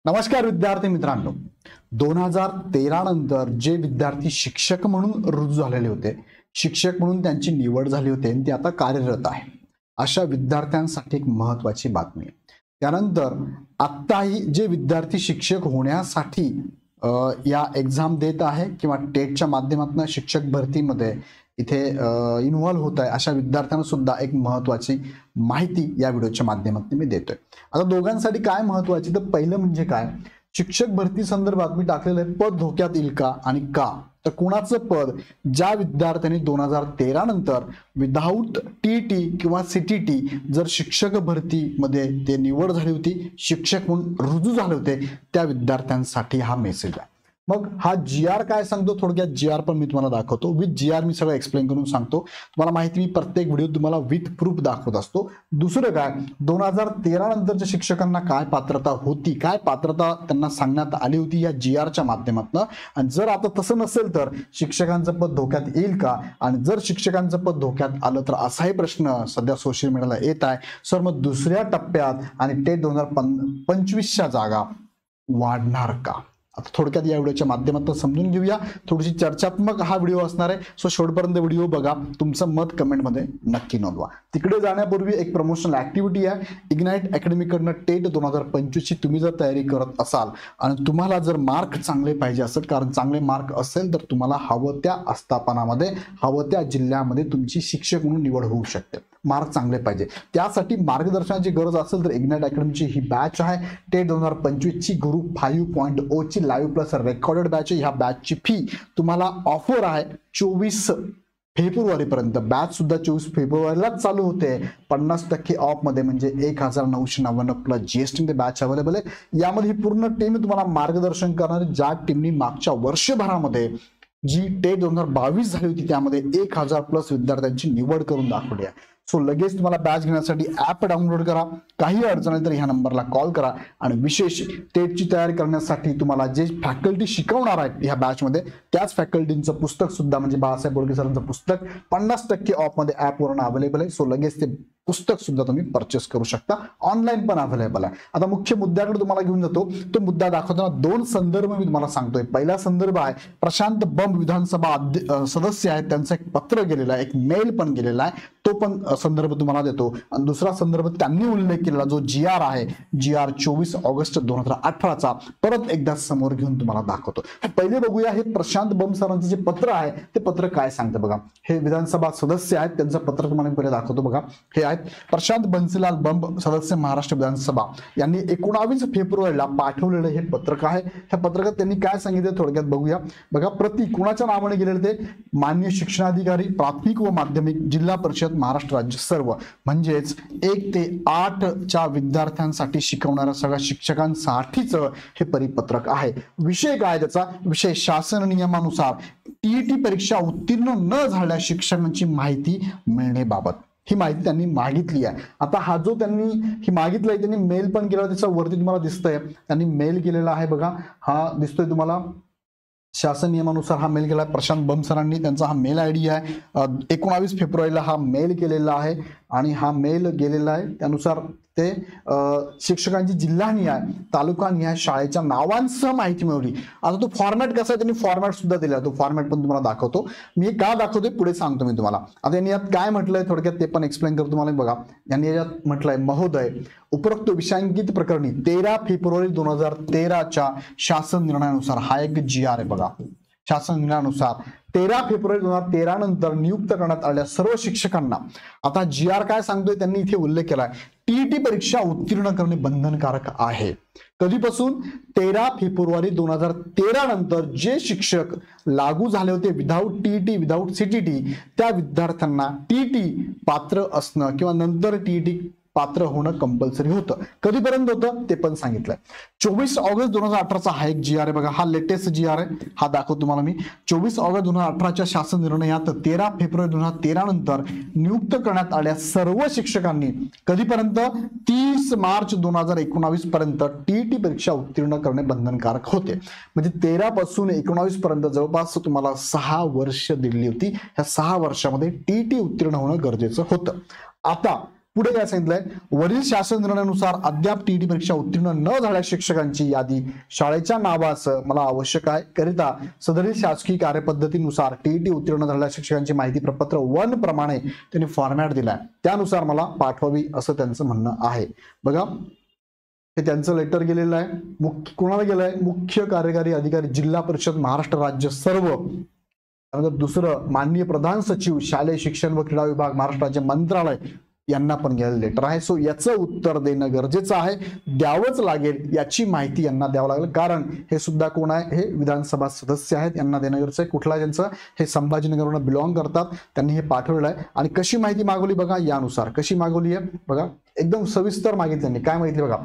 नमस्कार विद्यार्थी मित्रांनो, 2013 नंतर जे विद्यार्थी शिक्षक म्हणून रुजू झालेले होते, शिक्षक म्हणून त्यांची निवड झाली होती आणि ते आता कार्यरत आहे, अशा विद्यार्थ्यांसाठी एक महत्त्वाची बातमी आहे. त्यानंतर आत्ताही जे विद्यार्थी शिक्षक होण्यासाठी या एक्झाम देत आहे किंवा टेटच्या माध्यमातून शिक्षक भरतीमध्ये इथे इन्व्हॉल्व होत आहे, अशा विद्यार्थ्यांना सुद्धा एक महत्त्वाची माहिती या व्हिडिओच्या माध्यमातून मी देतोय. आता दोघांसाठी काय महत्त्वाची, तर पहिलं म्हणजे काय, शिक्षक भरती संदर्भात मी टाकलेलं आहे पद धोक्यात येईल का आणि का. तर कोणाचं पद, ज्या विद्यार्थ्यांनी 2013 नंतर विदाऊट टीईटी किंवा सीटीटी जर शिक्षक भरतीमध्ये ते निवड झाली होती, शिक्षक म्हणून रुजू झाले होते, त्या विद्यार्थ्यांसाठी हा मेसेज आहे. मग हा GR काय सांगतो, थोडक्यात GR पण मी तुम्हाला दाखवतो. विथ GR मी सगळं एक्सप्लेन करून सांगतो. तुम्हाला माहिती, मी प्रत्येक व्हिडिओ तुम्हाला विथ प्रूफ दाखवत असतो. दुसरं काय, 2013 नंतरच्या शिक्षकांना काय पात्रता होती, काय पात्रता त्यांना सांगण्यात आली होती या GRच्या माध्यमातून. आणि जर आता तसं नसेल तर शिक्षकांचं पद धोक्यात येईल का, आणि जर शिक्षकांचं पद धोक्यात आलं तर असाही प्रश्न सध्या सोशल मीडियाला येत आहे. सर मग दुसऱ्या टप्प्यात आणि टेट 2025च्या जागा वाढणार का. आता थोडक्यात या व्हिडिओच्या माध्यमातून समजून घेऊया. थोडीशी चर्चात्मक हा व्हिडिओ असणार आहे, सो शेवटपर्यंत व्हिडिओ बघा. तुमचं मत कमेंटमध्ये नक्की नोंदवा. तिकडे जाण्यापूर्वी एक प्रमोशनल ऍक्टिव्हिटी आहे, इग्नाइट अकॅडमीकडनं टेट 2025ची तुम्ही जर तयारी करत असाल आणि तुम्हाला जर मार्क चांगले पाहिजे असेल, कारण चांगले मार्क असेल तर तुम्हाला हवं त्या आस्थापनामध्ये, हवं त्या जिल्ह्यामध्ये तुमची शिक्षक म्हणून निवड होऊ शकते. मार्क चांगले पाहिजे, त्यासाठी मार्गदर्शनाची गरज असेल तर इग्नाइट अकॅडमीची ही बॅच आहे. टेट 2025ची गुरु 5.0 ची लाईव्ह प्लस रेकॉर्डेड बॅच आहे. ह्या बॅचची फी तुम्हाला ऑफर आहे 24 फेब्रुवारीपर्यंत. बॅच सुद्धा 24 फेब्रुवारीलाच चालू होते. 50% ऑफ मध्ये, म्हणजे 1999 प्लस GST बॅच अवेलेबल आहे. यामध्ये ही पूर्ण टीम तुम्हाला मार्गदर्शन करणार आहे, ज्या टीमनी मागच्या वर्षभरामध्ये जी टेट 2022 झाली होती त्यामध्ये 1000 प्लस विद्यार्थ्यांची निवड करून दाखवली आहे. सो लगेच तुम्हाला बॅच घेण्यासाठी ऍप डाउनलोड करा. काही अडचण आली तर ह्या नंबरला कॉल करा. आणि विशेष टेटची तयारी करण्यासाठी तुम्हाला जे फॅकल्टी शिकवणार आहेत ह्या बॅचमध्ये, त्याच फॅकल्टींचं पुस्तक सुद्धा, म्हणजे बाळासाहेब बोडके सरांचं पुस्तक 50% ऑफ मध्ये ऍपवरून अवेलेबल आहे. सो लगेच ते पुस्तक सुद्धा तुम्ही परचेस करू शकता, ऑनलाईन पण अवेलेबल आहे. आता मुख्य मुद्द्याकडे तुम्हाला घेऊन जातो. तो मुद्दा दाखवताना 2 संदर्भ मी तुम्हाला सांगतोय. पहिला संदर्भ आहे, प्रशांत बंब विधानसभा सदस्य आहेत, त्यांचं एक पत्र गेलेलं आहे, एक मेल पण गेलेला आहे, तो पण संदर्भ तुम्हाला देतो. आणि दुसरा संदर्भ त्यांनी उल्लेख केलेला जो GR आहे, GR 24 ऑगस्ट 2018चा परत एकदा समोर घेऊन तुम्हाला दाखवतो. पहिले बघूया हे प्रशांत बंब सरांचं जे पत्र आहे ते पत्र काय सांगतं बघा. हे विधानसभा सदस्य आहेत, त्यांचं पत्र तुम्हाला मी पहिले दाखवतो बघा. हे आहेत प्रशांत बन्सीलाल बंब, सदस्य महाराष्ट्र विधानसभा, यांनी 19 फेब्रुवारीला पाठवलेलं हे पत्रक आहे. ह्या पत्रकात त्यांनी काय सांगितलं थोडक्यात बघूया. बघा, प्रति कुणाच्या नावाने गेलेलं ते, माननीय शिक्षणाधिकारी प्राथमिक व माध्यमिक जिल्हा परिषद महाराष्ट्र राज्य सर्व, म्हणजेच 1 ते 8च्या विद्यार्थ्यांसाठी शिकवणाऱ्या सगळ्या शिक्षकांसाठीच हे परिपत्रक आहे. विषय काय त्याचा, विषय शासन नियमानुसार टीईटी परीक्षा उत्तीर्ण न झालेल्या शिक्षकांची माहिती मिळण्याबाबत. ही माहिती त्यांनी मागितली आहे. आता हा जो त्यांनी ही मागितलंय, त्यांनी मेल पण केला, त्याच्या वरती तुम्हाला दिसतंय त्यांनी मेल केलेला आहे बघा. हा दिसतोय तुम्हाला, शासन नियमानुसार हा मेल केला प्रशांत बंब सरांनी. त्यांचा हा मेल ID आहे. 19 फेब्रुवारीला हा मेल केलेला आहे आणि हा मेल गेलेला आहे. त्यानुसार ते शिक्षकांची जिल्हानिहाय, तालुकानिहाय शाळेच्या नावांसह माहिती मिळवली. आता तो फॉर्मॅट कसा आहे, त्यांनी फॉर्मॅट सुद्धा दिला, तो फॉर्मॅट पण तुम्हाला दाखवतो. मी का दाखवतोय पुढे सांगतो मी तुम्हाला. आता यांनी यात काय म्हटलंय थोडक्यात ते पण एक्सप्लेन करतो तुम्हाला. बघा, यांनी यात म्हटलंय, महोदय, उपरोक्त विषयांकित प्रकरणी 13 फेब्रुवारी 2013च्या शासन निर्णयानुसार, हा एक GR आहे बघा, शासन निर्णयानुसार 13 फेब्रुवारी 2013 नंतर नियुक्त करण्यात आलेल्या सर्व शिक्षकांना, आता GR काय सांगतोय त्यांनी इथे उल्लेख केलाय, टीईटी परीक्षा उत्तीर्ण करणे बंधनकारक आहे. कधीपासून, 13 फेब्रुवारी 2013 नंतर जे शिक्षक लागू झाले होते विदाऊट टीईटी, विदाऊट सीटीटी, त्या विद्यार्थ्यांना टीईटी पात्र असणं किंवा नंतर टीईटी पात्र होणं कंपल्सरी होतं. कधीपर्यंत होतं ते पण सांगितलंय. 24 ऑगस्ट 2018चा हा एक GR आहे बघा, हा लेटेस्ट GR आहे, हा दाखवतो तुम्हाला मी. 24 ऑगस्ट 2018च्या शासन निर्णयात 13 फेब्रुवारी 2013 नंतर नियुक्त करण्यात आलेल्या सर्व शिक्षकांनी कधीपर्यंत, 30 मार्च 2019 पर्यंत टीईटी परीक्षा उत्तीर्ण करणे बंधनकारक होते. म्हणजे 13 पासून 19 पर्यंत जवळपास तुम्हाला 6 वर्ष दिली होती. ह्या 6 वर्षामध्ये टीईटी उत्तीर्ण होणं गरजेचं होतं. आता पुढे काय सांगितलंय, वरील शासन निर्णयानुसार अद्याप टीईटी परीक्षा उत्तीर्ण न झालेल्या शिक्षकांची यादी शाळेच्या नावासह मला आवश्यक आहे करिता सदरील शासकीय कार्यपद्धतीनुसार टीईटी उत्तीर्ण झालेल्या शिक्षकांची माहिती प्रपत्र 1 प्रमाणे त्यांनी फॉर्मॅट दिलाय, त्यानुसार मला पाठवावी असं त्यांचं म्हणणं आहे. बघा हे त्यांचं लेटर गेलेलं आहे. कोणाला गेलंय, मुख्य कार्यकारी अधिकारी जिल्हा परिषद महाराष्ट्र राज्य सर्व. त्यानंतर दुसरं माननीय प्रधान सचिव शालेय शिक्षण व क्रीडा विभाग महाराष्ट्र राज्य मंत्रालय यांना पण गेलेलं लेटर आहे. सो याचं उत्तर देणं गरजेचं आहे, द्यावंच लागेल, याची माहिती यांना द्यावं लागेल, कारण हे सुद्धा कोण आहे, हे विधानसभा सदस्य आहेत, यांना देणं गरजेचं आहे. कुठला ज्यांचं हे संभाजीनगरवरून बिलॉंग करतात त्यांनी हे पाठवलेलं आहे. आणि कशी माहिती मागवली बघा, यानुसार कशी मागवली आहे बघा, एकदम सविस्तर मागितली त्यांनी. काय मागितली बघा,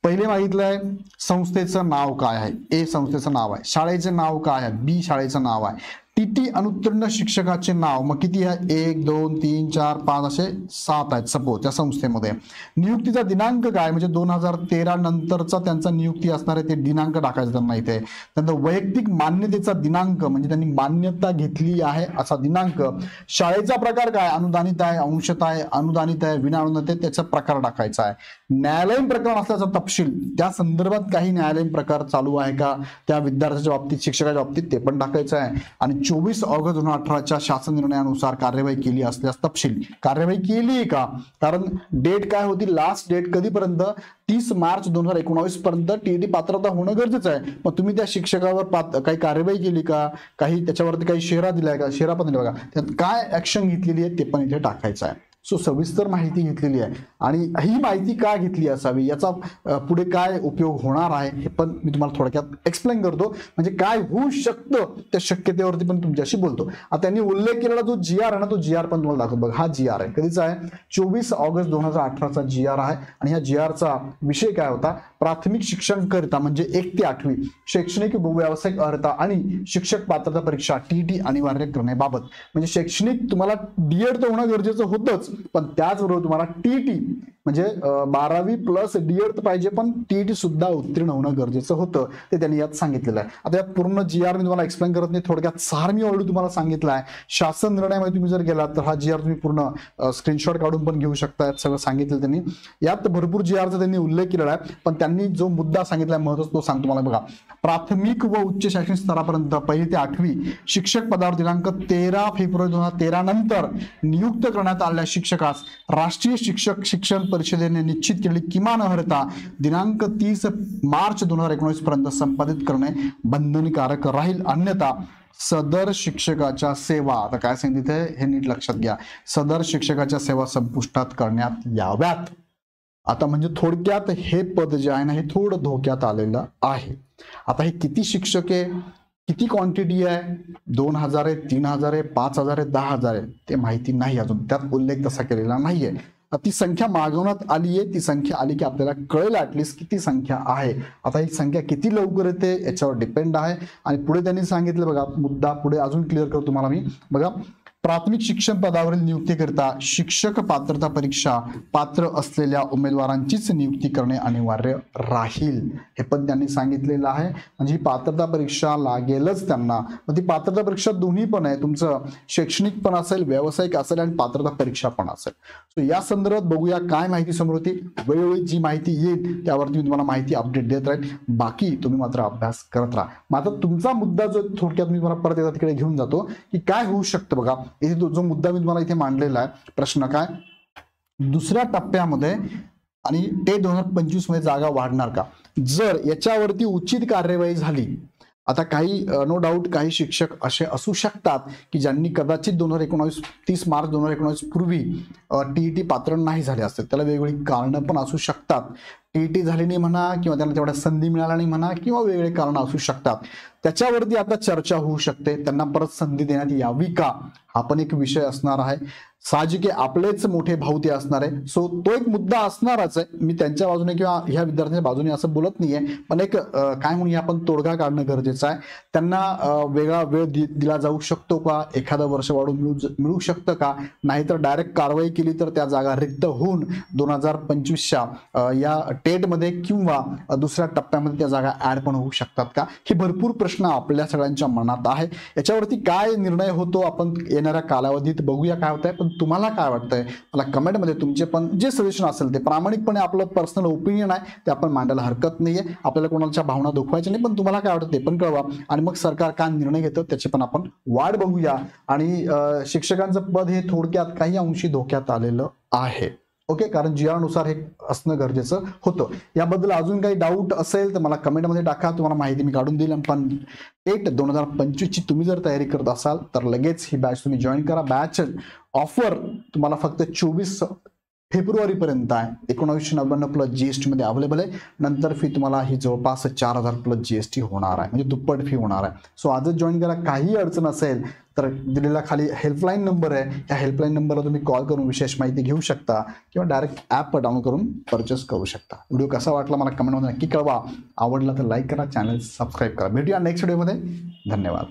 पहिले मागितलंय संस्थेचं नाव काय आहे, ए संस्थेचं नाव आहे, शाळेचे नाव काय आहे, बी शाळेचं नाव आहे, टीटी अनुत्तीर्ण शिक्षकाचे नाव मग किती आहे, 1 2 3 4 5 असे 7 आहेत सपोज त्या संस्थेमध्ये. नियुक्तीचा दिनांक काय, म्हणजे 2013 नंतरचा त्यांचा नियुक्ती असणार आहे, ते दिनांक टाकायचं त्यांना इथे. नंतर वैयक्तिक मान्यतेचा दिनांक म्हणजे त्यांनी मान्यता घेतली आहे असा दिनांक. शाळेचा प्रकार काय, अनुदानित आहे, अंशतः आहे, अनुदानित आहे, विना अनुदानित आहे, त्याचा प्रकार टाकायचा आहे. न्यायालयीन प्रकरण असल्याचा तपशील, त्या संदर्भात काही न्यायालयीन प्रकार चालू आहे का त्या विद्यार्थ्याच्या बाबतीत, शिक्षकाच्या बाबतीत, ते पण टाकायचं आहे. आणि 24 ऑगस्ट 2018च्या शासन निर्णयानुसार कार्यवाही केली असल्यास तपशील, कार्यवाही केली का, कारण डेट काय होती, लास्ट डेट कधीपर्यंत, 30 मार्च 2019 पर्यंत टीईटी पात्रता होणं गरजेचं आहे. मग तुम्ही त्या शिक्षकावर काही कार्यवाही केली का, काही त्याच्यावरती काही शेरा दिलाय का, शेरा पण दिला बघा, त्यात काय ऍक्शन घेतलेली आहे ते पण इथे टाकायचं आहे. सो सविस्तर माहिती घेतलेली आहे. आणि ही माहिती का घेतली असावी, याचा पुढे काय उपयोग होणार आहे हे पण मी तुम्हाला थोडक्यात एक्सप्लेन करतो, म्हणजे काय होऊ शकतं त्या शक्यतेवरती पण तुमच्याशी बोलतो. आता त्यांनी उल्लेख केलेला जो जी आर आहे ना, तो जी आर पण तुम्हाला दाखवतो बघा. हा जी आर आहे, कधीचा आहे, 24 ऑगस्ट 2018चा जी आर आहे. आणि ह्या जी आरचा विषय काय होता, प्राथमिक शिक्षण करिता म्हणजे 1 ते 8वी शैक्षणिक व्यावसायिक अर्हता आणि शिक्षक पात्रता परीक्षा टीईटी अनिवार्य करण्याबाबत. म्हणजे शैक्षणिक तुम्हाला डीएड तर होणं गरजेचं होतंच, पण त्याचबरोबर तुम्हाला टीईटी म्हणजे 12वी प्लस डीएड पाहिजे, पण टीईटी सुद्धा उत्तीर्ण होणं गरजेचं होतं, ते त्यांनी यात सांगितलेलं आहे. आता यात पूर्ण जी आर मी तुम्हाला एक्सप्लेन करत नाही, थोडक्यात सार मी ऑलरेडी तुम्हाला सांगितलं आहे. शासन निर्णयामध्ये तुम्ही जर गेलात तर हा जी आर तुम्ही पूर्ण स्क्रीनशॉट काढून पण घेऊ शकता, सगळं सांगितलं त्यांनी. यात भरपूर जी आरचा त्यांनी उल्लेख केलेला आहे, पण त्यांनी जो मुद्दा सांगितलाय महत्त्वाचा तो सांगतो मला बघा. प्राथमिक व उच्च शैक्षणिक स्तरापर्यंत 1 ते 8वी शिक्षक पदावर दिनांक 13 फेब्रुवारी 2013 नंतर नियुक्त करण्यात आलेल्या शिक्षकास राष्ट्रीय शिक्षक शिक्षण परिषदेने निश्चित केलेली किमान अर्हता दिनांक 30 मार्च 2019 पर्यंत संपादित करणे बंधनकारक राहील, अन्यथा सदर शिक्षकाच्या सेवा, आता काय सांगितले हे नीट लक्षात घ्या, सदर शिक्षकाच्या सेवा संपुष्टात करण्यात याव्यात. आता म्हणजे थोडक्यात हे पद जे आहे ना, हे थोडं धोक्यात आलेलं आहे. आता हे किती शिक्षक आहे, किती क्वांटिटी आहे, 2000 आहे, 3000 आहे, 5000 आहे, 10000 आहे, ते माहिती नाही अजून, त्यात उल्लेख तसा केलेला नाहीये. ती संख्या मागवण्यात आली आहे, ती संख्या आली की आपल्याला कळेल ऍटलिस्ट किती संख्या आहे. आता ही संख्या किती लवकर येते याच्यावर डिपेंड आहे. आणि पुढे त्यांनी सांगितलं बघा, मुद्दा पुढे अजून क्लिअर करतो तुम्हाला मी बघा. प्राथमिक शिक्षण पदावरील नियुक्तीकरिता शिक्षक पात्रता परीक्षा पात्र असलेल्या उमेदवारांचीच नियुक्ती करणे अनिवार्य राहील, हे पण त्यांनी सांगितलेलं आहे. म्हणजे ही पात्रता परीक्षा लागेलच त्यांना. मग ती पात्रता परीक्षा दोन्ही पण आहे, तुमचं शैक्षणिक पण असेल, व्यावसायिक असेल आणि पात्रता परीक्षा पण असेल. सो या संदर्भात बघूया काय माहिती समोर होती. वेळोवेळी जी माहिती येईल त्यावरती मी तुम्हाला माहिती अपडेट देत राहील. बाकी तुम्ही मात्र अभ्यास करत राहा. मात्र तुमचा मुद्दा जो थोडक्यात मी तुम्हाला परत एकदा तिकडे घेऊन जातो की काय होऊ शकतं बघा. इथे जो मुद्दा मी तुम्हाला इथे मांडलेला आहे, प्रश्न काय, दुसऱ्या टप्प्यामध्ये आणि ते 2025 मध्ये जागा वाढणार का, जर याच्यावरती उचित कार्यवाही झाली. आता काही नो डाऊट काही शिक्षक असे असू शकतात की ज्यांनी कदाचित 30 मार्च 2019 पूर्वी टीईटी पात्र नाही झाले असतील, त्याला वेगवेगळी कारणं पण असू शकतात. टीईटी झाली नाही म्हणा, किंवा त्यांना तेवढ्या संधी मिळाला नाही म्हणा, किंवा वेगवेगळे कारण असू शकतात. त्याच्यावरती आता चर्चा होऊ शकते, त्यांना परत संधी देण्यात यावी का, हा पण एक विषय असणार आहे. साहजिक आपलेच मोठे भाऊ ते असणार आहे. सो तो एक मुद्दा असणारच आहे. मी त्यांच्या बाजूने किंवा ह्या विद्यार्थ्यांच्या बाजूने असं बोलत नाहीये, पण एक काय म्हणूया आपण तोडगा काढणं गरजेचं आहे. त्यांना वेगळा वेळ दिला जाऊ शकतो का, एखादं वर्ष वाढून मिळू शकतं का, नाहीतर डायरेक्ट कारवाई केली तर त्या जागा रिक्त होऊन 2025च्या या टेटमध्ये किंवा दुसऱ्या टप्प्यामध्ये त्या जागा ऍड पण होऊ शकतात का, हे भरपूर प्रश्न आपल्या सगळ्यांच्या मनात आहे. याच्यावरती काय निर्णय होतो आपण येणाऱ्या कालावधीत बघूया काय होतंय. पण तुम्हाला काय वाटतंय मला कमेंटमध्ये तुमचे पण जे सजेशन असेल ते प्रामाणिकपणे आपलं पर्सनल ओपिनियन आहे ते आपण मांडायला हरकत नाहीये. आपल्याला कोणाच्या भावना दुखवायच्या नाही, पण तुम्हाला काय वाटतं ते पण कळवा. आणि मग सरकार काय निर्णय घेतं त्याची पण आपण वाट बघूया. आणि शिक्षकांचं पद हे थोडक्यात काही अंशी धोक्यात आलेलं आहे. ओके, कारण जी आर नुसार हे असणं गरजेचं होतं. याबद्दल अजून काही डाऊट असेल तर मला कमेंटमध्ये टाका, तुम्हाला माहिती मी काढून देईल. पण 8/2025 ची तुम्ही जर तयारी करत असाल तर लगेच ही बॅच तुम्ही जॉईन करा. बॅच ऑफर तुम्हाला फक्त 24 फेब्रुवारीपर्यंत आहे. 1999 प्लस जीएसटी मध्ये अवेलेबल आहे. नंतर फी तुम्हाला ही जवळपास 4000 प्लस जीएसटी होणार आहे, म्हणजे दुप्पट फी होणार आहे. सो आजच जॉईन करा. काही अडचण असेल तर दिलेला खाली हेल्पलाईन नंबर आहे, या हेल्पलाईन नंबरला तुम्ही कॉल करून विशेष माहिती घेऊ शकता किंवा डायरेक्ट ॲप डाउनलोड करून परचेस करू शकता. व्हिडिओ कसा वाटला मला कमेंटमध्ये नक्की कळवा. आवडला तर लाईक करा, चॅनल सबस्क्राईब करा. भेटूया नेक्स्ट व्हिडिओमध्ये. धन्यवाद.